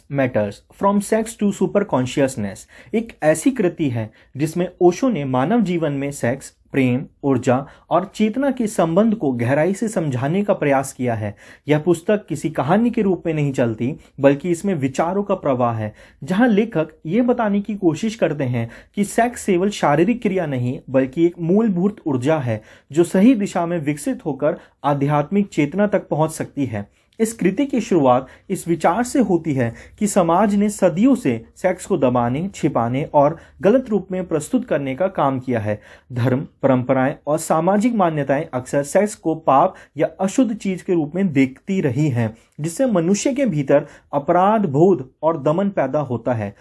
Matters from sex to super consciousness एक ऐसी कृति है जिसमें ओशो ने मानव जीवन में सेक्स, प्रेम, ऊर्जा और चेतना के संबंध को गहराई से समझाने का प्रयास किया है। यह पुस्तक किसी कहानी के रूप में नहीं चलती, बल्कि इसमें विचारों का प्रवाह है, जहां लेखक ये बताने की कोशिश करते हैं कि सेक्स केवल शारीरिक क्रिया नहीं, बल्कि एक मूलभूत ऊर्जा है जो सही दिशा में विकसित होकर आध्यात्मिक चेतना तक पहुंच सकती है। इस कृति की शुरुआत इस विचार से होती है कि समाज ने सदियों से सेक्स को दबाने, छिपाने और गलत रूप में प्रस्तुत करने का काम किया है। धर्म, परंपराएं और सामाजिक मान्यताएं अक्सर सेक्स को पाप या अशुद्ध चीज के रूप में देखती रही हैं, जिससे मनुष्य के भीतर अपराध बोध और दमन पैदा होता है।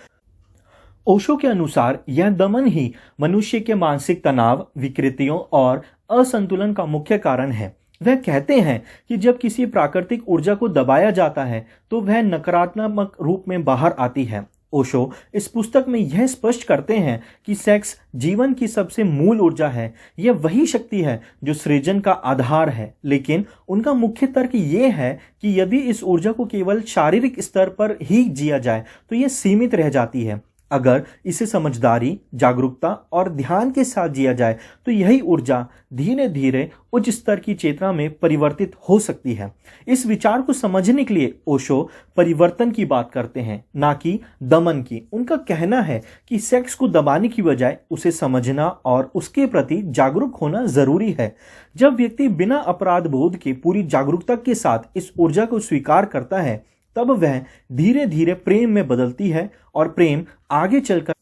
ओशो के अनुसार यह दमन ही मनुष्य के मानसिक तनाव, विकृतियों और असंतुलन का मुख्य कारण है। वह कहते हैं कि जब किसी प्राकृतिक ऊर्जा को दबाया जाता है तो वह नकारात्मक रूप में बाहर आती है। ओशो इस पुस्तक में यह स्पष्ट करते हैं कि सेक्स जीवन की सबसे मूल ऊर्जा है। यह वही शक्ति है जो सृजन का आधार है, लेकिन उनका मुख्य तर्क यह है कि यदि इस ऊर्जा को केवल शारीरिक स्तर पर ही जिया जाए तो यह सीमित रह जाती है। अगर इसे समझदारी, जागरूकता और ध्यान के साथ जिया जाए तो यही ऊर्जा धीरे धीरे उच्च स्तर की चेतना में परिवर्तित हो सकती है। इस विचार को समझने के लिए ओशो परिवर्तन की बात करते हैं, ना कि दमन की। उनका कहना है कि सेक्स को दबाने की बजाय उसे समझना और उसके प्रति जागरूक होना जरूरी है। जब व्यक्ति बिना अपराध बोध के पूरी जागरूकता के साथ इस ऊर्जा को स्वीकार करता है, तब वह धीरे धीरे प्रेम में बदलती है और प्रेम आगे चलकर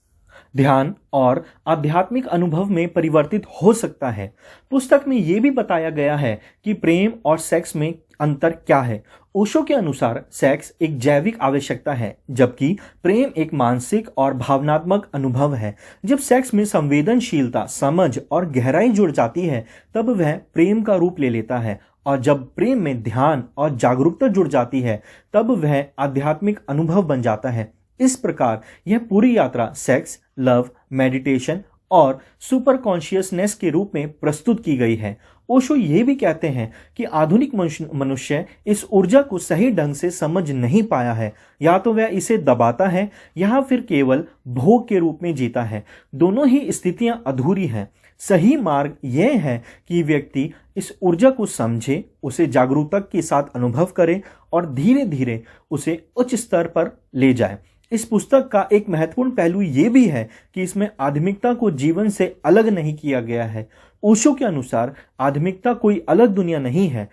ध्यान और आध्यात्मिक अनुभव में परिवर्तित हो सकता है। पुस्तक में यह भी बताया गया है कि प्रेम और सेक्स में अंतर क्या है। ओशो के अनुसार सेक्स एक जैविक आवश्यकता है, जबकि प्रेम एक मानसिक और भावनात्मक अनुभव है। जब सेक्स में संवेदनशीलता, समझ और गहराई जुड़ जाती है, तब वह प्रेम का रूप ले लेता है, और जब प्रेम में ध्यान और जागरूकता जुड़ जाती है, तब वह आध्यात्मिक अनुभव बन जाता है। इस प्रकार यह पूरी यात्रा सेक्स, लव, मेडिटेशन और सुपर कॉन्शियसनेस के रूप में प्रस्तुत की गई है। ओशो ये भी कहते हैं कि आधुनिक मनुष्य इस ऊर्जा को सही ढंग से समझ नहीं पाया है। या तो वह इसे दबाता है या फिर केवल भोग के रूप में जीता है। दोनों ही स्थितियां अधूरी हैं। सही मार्ग यह है कि व्यक्ति इस ऊर्जा को समझे, उसे जागरूकता के साथ अनुभव करे और धीरे धीरे उसे उच्च स्तर पर ले जाए। इस पुस्तक का एक महत्वपूर्ण पहलू यह भी है कि इसमें आध्यात्मिकता को जीवन से अलग नहीं किया गया है। ओशो के अनुसार आध्यात्मिकता कोई अलग दुनिया नहीं है,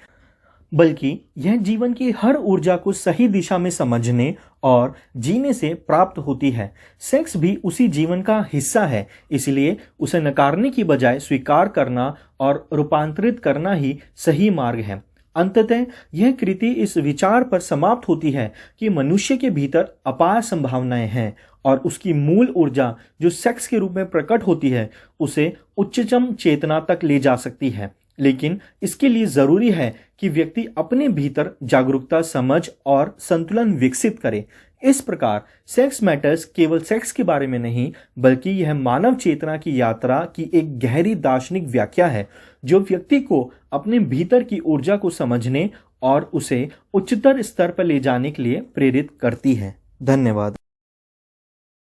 बल्कि यह जीवन की हर ऊर्जा को सही दिशा में समझने और जीने से प्राप्त होती है। सेक्स भी उसी जीवन का हिस्सा है, इसलिए उसे नकारने की बजाय स्वीकार करना और रूपांतरित करना ही सही मार्ग है। अंततः यह कृति इस विचार पर समाप्त होती है कि मनुष्य के भीतर अपार संभावनाएं हैं और उसकी मूल ऊर्जा जो सेक्स के रूप में प्रकट होती है, उसे उच्चतम चेतना तक ले जा सकती है। लेकिन इसके लिए जरूरी है कि व्यक्ति अपने भीतर जागरूकता, समझ और संतुलन विकसित करे। इस प्रकार सेक्स मैटर्स केवल सेक्स के बारे में नहीं, बल्कि यह मानव चेतना की यात्रा की एक गहरी दार्शनिक व्याख्या है, जो व्यक्ति को अपने भीतर की ऊर्जा को समझने और उसे उच्चतर स्तर पर ले जाने के लिए प्रेरित करती है। धन्यवाद।